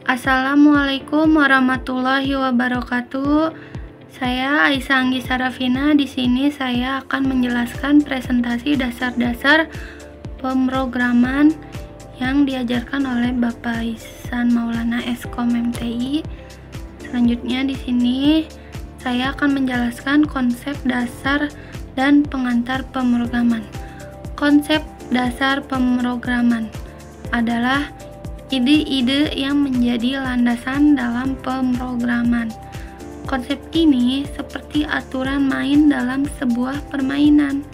Assalamualaikum warahmatullahi wabarakatuh. Saya Aisyah Anggi Sarafina. Di sini saya akan menjelaskan presentasi dasar-dasar pemrograman yang diajarkan oleh Bapak Ihsan Maulana Eskom MTI. Selanjutnya di sini saya akan menjelaskan konsep dasar dan pengantar pemrograman. Konsep dasar pemrograman adalah ide-ide yang menjadi landasan dalam pemrograman. Konsep ini seperti aturan main dalam sebuah permainan.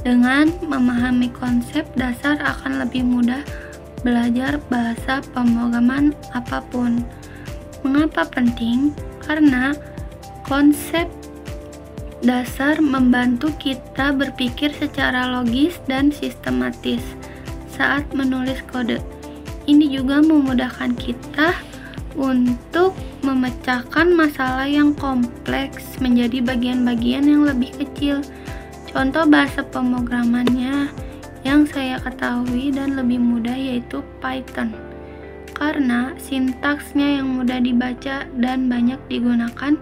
Dengan memahami konsep dasar akan lebih mudah belajar bahasa pemrograman apapun. Mengapa penting? Karena konsep dasar membantu kita berpikir secara logis dan sistematis saat menulis kode. Ini juga memudahkan kita untuk memecahkan masalah yang kompleks menjadi bagian-bagian yang lebih kecil. Contoh bahasa pemrogramannya yang saya ketahui dan lebih mudah yaitu Python. Karena sintaksnya yang mudah dibaca dan banyak digunakan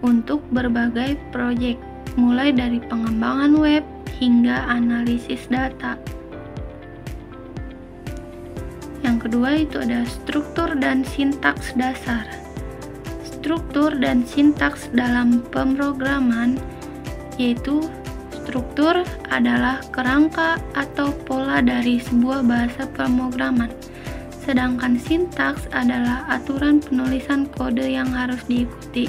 untuk berbagai proyek, mulai dari pengembangan web hingga analisis data. Yang kedua itu ada struktur dan sintaks dasar. Struktur dan sintaks dalam pemrograman yaitu struktur adalah kerangka atau pola dari sebuah bahasa pemrograman. Sedangkan sintaks adalah aturan penulisan kode yang harus diikuti.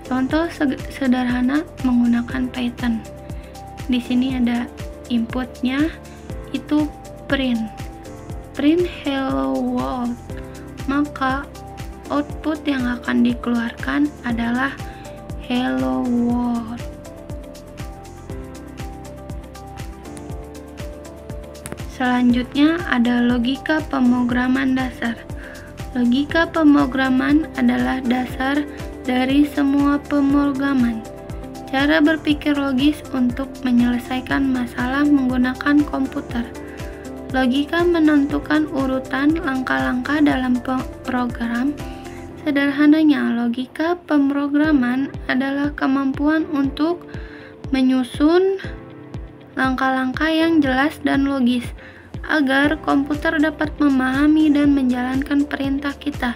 Contoh sederhana menggunakan Python. Di sini ada inputnya itu print hello world, maka output yang akan dikeluarkan adalah hello world. Selanjutnya ada logika pemrograman dasar. Logika pemrograman adalah dasar dari semua pemrograman. Cara berpikir logis untuk menyelesaikan masalah menggunakan komputer. Logika menentukan urutan langkah-langkah dalam program. Sederhananya, logika pemrograman adalah kemampuan untuk menyusun langkah-langkah yang jelas dan logis agar komputer dapat memahami dan menjalankan perintah kita.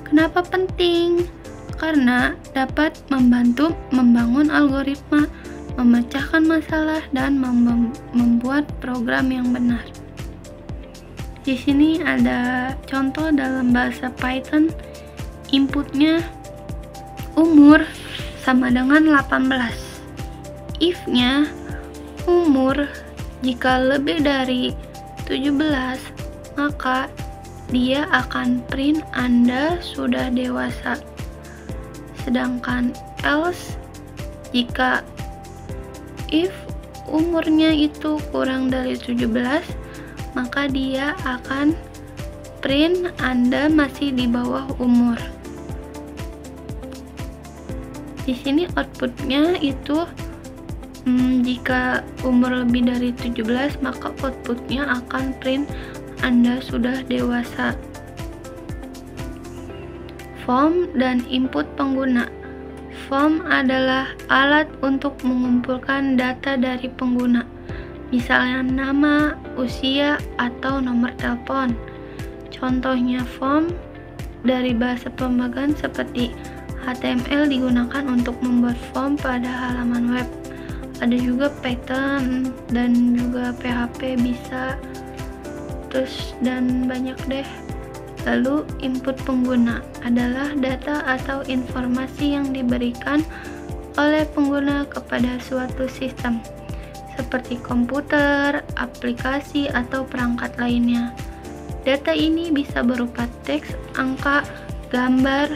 Kenapa penting? Karena dapat membantu membangun algoritma, memecahkan masalah, dan membuat program yang benar. Di sini ada contoh dalam bahasa Python. Inputnya umur sama dengan 18. If-nya umur jika lebih dari 17, maka dia akan print Anda sudah dewasa. Sedangkan else jika if umurnya itu kurang dari 17, maka dia akan print Anda masih di bawah umur. Di sini outputnya itu jika umur lebih dari 17, maka outputnya akan print Anda sudah dewasa. Form dan input pengguna. Form adalah alat untuk mengumpulkan data dari pengguna, misalnya nama, usia, atau nomor telepon. Contohnya form dari bahasa pemrograman seperti HTML digunakan untuk membuat form pada halaman web. Ada juga Python dan juga PHP bisa, dan banyak deh. Lalu input pengguna adalah data atau informasi yang diberikan oleh pengguna kepada suatu sistem, seperti komputer, aplikasi, atau perangkat lainnya. Data ini bisa berupa teks, angka, gambar,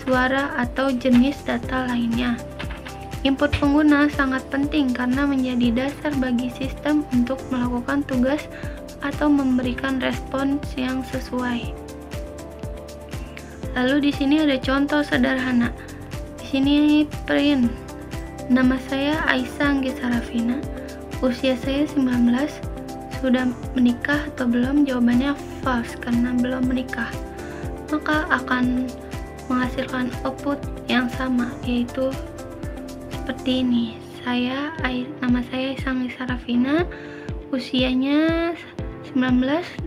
suara, atau jenis data lainnya. Input pengguna sangat penting karena menjadi dasar bagi sistem untuk melakukan tugas atau memberikan respons yang sesuai. Lalu di sini ada contoh sederhana. Di sini print. Nama saya Aisyah Anggi Sarafina. Usia saya 19. Sudah menikah atau belum? Jawabannya false karena belum menikah. maka akan menghasilkan output yang sama, yaitu seperti ini. Nama saya Isang Sarafina, usianya 19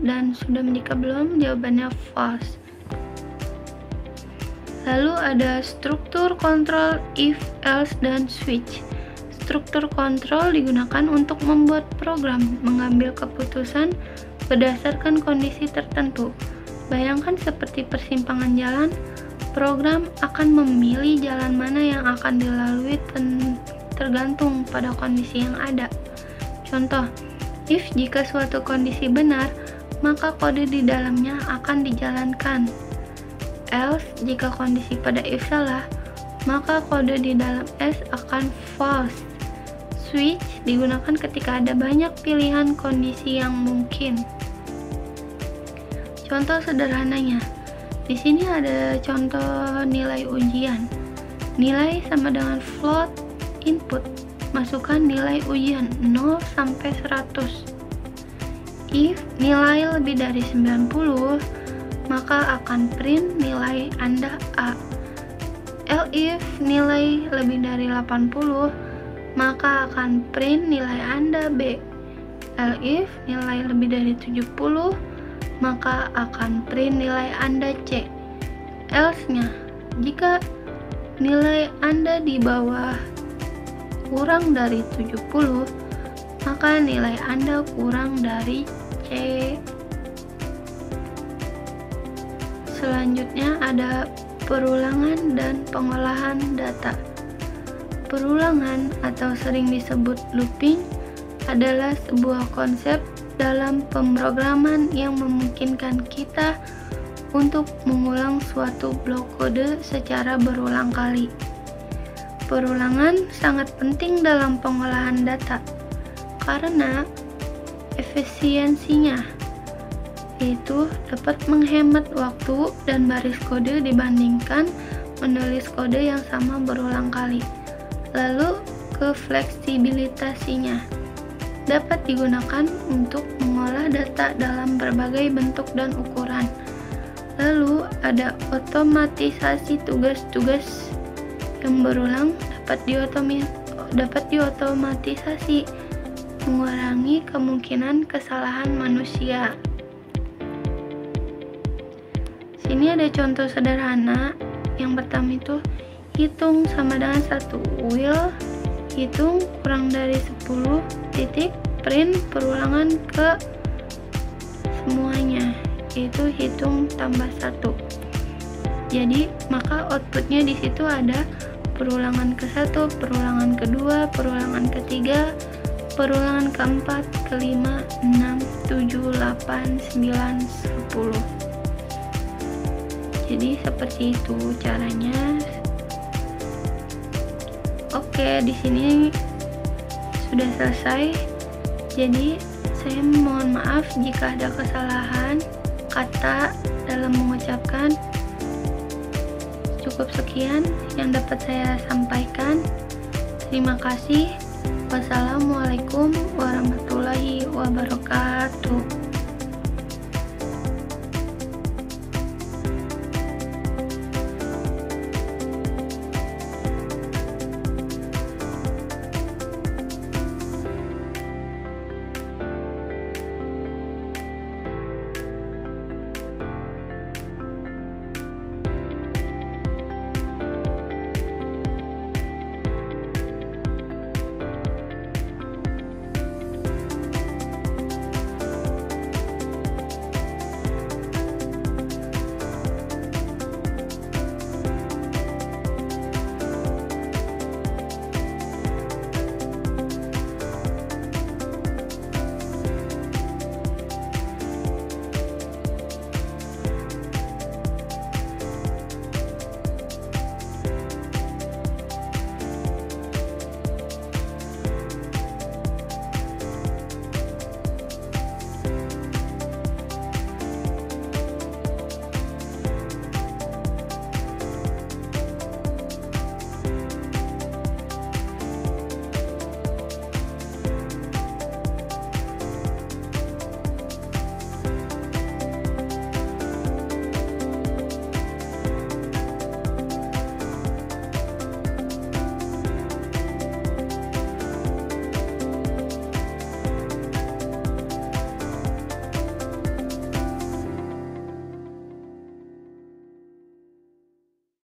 dan sudah menikah belum? Jawabannya false. Lalu ada struktur kontrol if, else, dan switch. Struktur kontrol digunakan untuk membuat program mengambil keputusan berdasarkan kondisi tertentu. Bayangkan seperti persimpangan jalan, program akan memilih jalan mana yang akan dilalui tergantung pada kondisi yang ada. Contoh, if jika suatu kondisi benar, maka kode di dalamnya akan dijalankan. Else, jika kondisi pada if salah, maka kode di dalam else akan false. Switch digunakan ketika ada banyak pilihan kondisi yang mungkin. Contoh sederhananya, di sini ada contoh nilai ujian. Nilai sama dengan float input. Masukkan nilai ujian 0 sampai 100. If nilai lebih dari 90, maka akan print nilai Anda A. If nilai lebih dari 80, maka akan print nilai Anda B. If nilai lebih dari 70, maka akan print nilai Anda C. Else-nya, jika nilai Anda di bawah kurang dari 70, maka nilai Anda kurang dari C. Selanjutnya ada perulangan dan pengolahan data. Perulangan atau sering disebut looping adalah sebuah konsep dalam pemrograman yang memungkinkan kita untuk mengulang suatu blok kode secara berulang kali. Perulangan sangat penting dalam pengolahan data karena efisiensinya, yaitu dapat menghemat waktu dan baris kode dibandingkan menulis kode yang sama berulang kali. Lalu fleksibilitasnya dapat digunakan untuk mengolah data dalam berbagai bentuk dan ukuran. Lalu ada otomatisasi tugas-tugas yang berulang dapat diotomatisasi, mengurangi kemungkinan kesalahan manusia. Sini ada contoh sederhana. Yang pertama itu hitung sama dengan 1, will hitung kurang dari 10, titik print perulangan ke semuanya, yaitu hitung tambah 1. Jadi maka outputnya di situ ada perulangan ke-1, perulangan ke-2, perulangan ke-3, perulangan ke-4, ke-5, 6, 7, 8, 9, 10. Jadi seperti itu caranya. Oke, di sini sudah selesai. Jadi saya mohon maaf jika ada kesalahan kata dalam mengucapkan. Cukup sekian yang dapat saya sampaikan. Terima kasih. Wassalamualaikum warahmatullahi wabarakatuh.